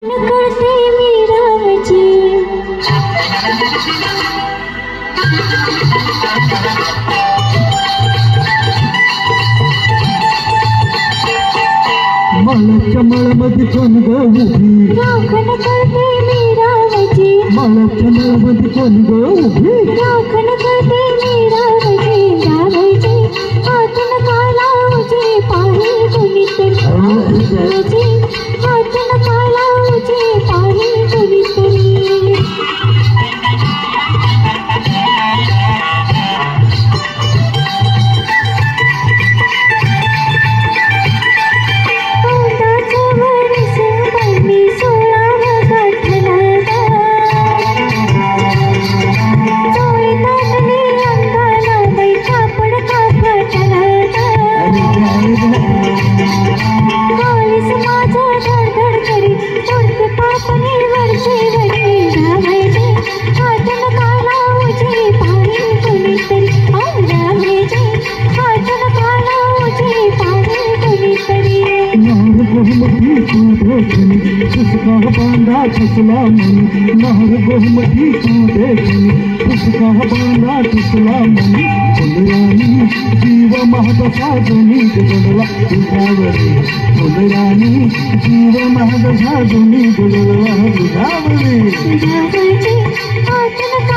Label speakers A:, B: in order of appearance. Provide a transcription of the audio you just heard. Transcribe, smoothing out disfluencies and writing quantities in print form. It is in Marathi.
A: करते मेरा वजी
B: माळाच्या माळामध्ये कोण ग उभी
A: राखण करते मेरा वजी
B: माळाच्या माळामध्ये कोण ग उभी
A: राखण करते मेरा वजी रावजी हातन काला उजे पाही कोणीतरी वजी हातन काला उजे पाही कोणीतरी
B: उसका बांधा ठुसला मनी नहर बहुमती तू देखनी उसका बांधा ठुसला मनी फुलरानी जीव महदसा दोनी गुडला दुधावरी फुलरानी जीव महदसा दोनी गुडला दुधावरी
A: रावजी हातन